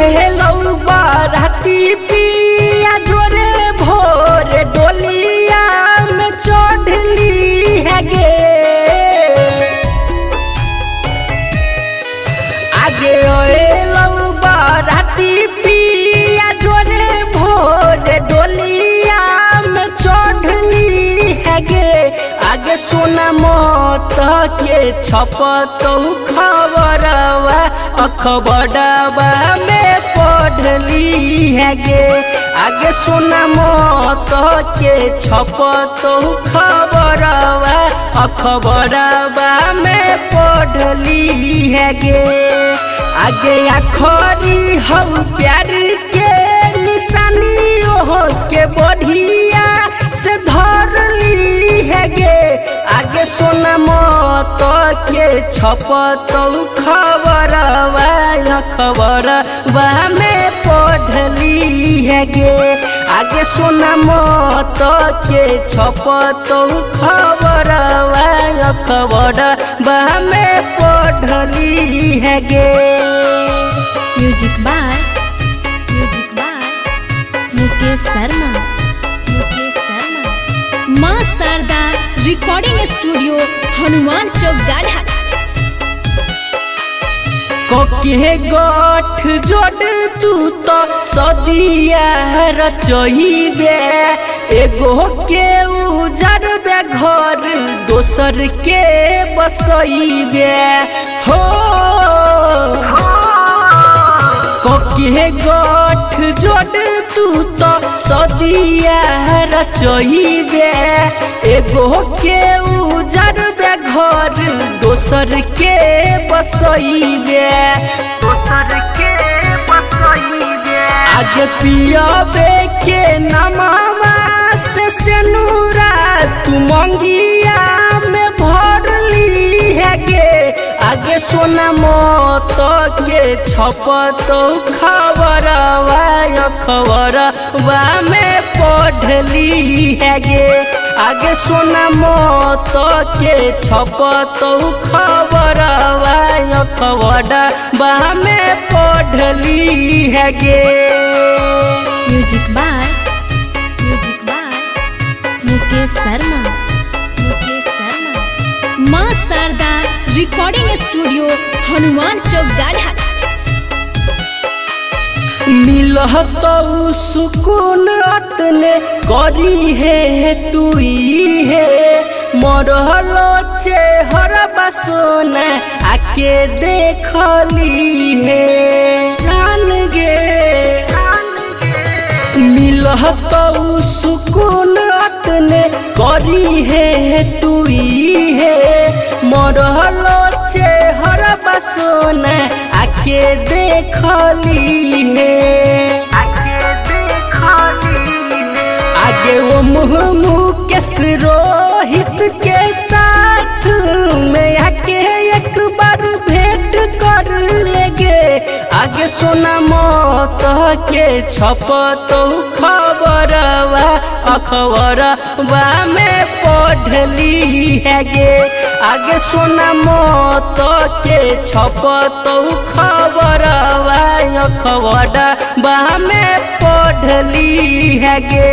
हे लौ बाराती पिया जोरे भोर डोलिया में चढ़ली है गे। आगे लौ बाराती पिया जोरे भोर डोलिया में चढ़ली है गे। आगे सोना मत के छपतौ खबरवा अखबारवा में पढ़ली है गे। आगे सोना मत के छपतौ खबरवा अखबारवा में पढ़ली है गे। आगे आखरी हऊ प्यार के निशानी ओहो के बढ़िया से धरली है गे। आगे सोना मत के छपतौ खबरवा अखबारवा में पढ़ली है गे। आगे सोना मत के छपतौ खबरवा अखबारवा में पढ़ली है गे। Music by Mukesh Sharma. Maa Sharda recording studio Hanuman Chowk Garha. कोके गोठ जोड़ तू तो सदिया रचइबे। एगो के उजरबे घर दोसर के बसइबे हो। कोके गोठ जोड़ तू तो सदिया रचइबे। एगो के उजरबे घर दोसर के बसइबे। आगे पियबे के नमवा से सेनुरा तू मंगिया में भरली है गे। आगे सोना मत के छपतौ खबरवा अखबारवा में पढ़ली है गे। आगे सोना मत के छपतौ खबरवा अखबारवा में पढ़ली है गे। Music by Mukesh Sharma. Maa Sharda recording studio Hanuman Chowk Garha. मिलतौ सुकून अतने करी है तुई है। मरहलो चेहरा सोना आके देखली है जान गे। मिलतौ सुकून अतने करी है तुई है। मरहलो चेहरा सोना आके देखली है। आगे वो मुकेश रोहित के साथ में आके एक बार भेंट कर लेगे। आगे सोना मत के छपतौ खबरवा अखबारवा में पढ़ली है गे। आगे सोना मत के छपतौ खबरवा अखबारवा में पढ़ली है गे।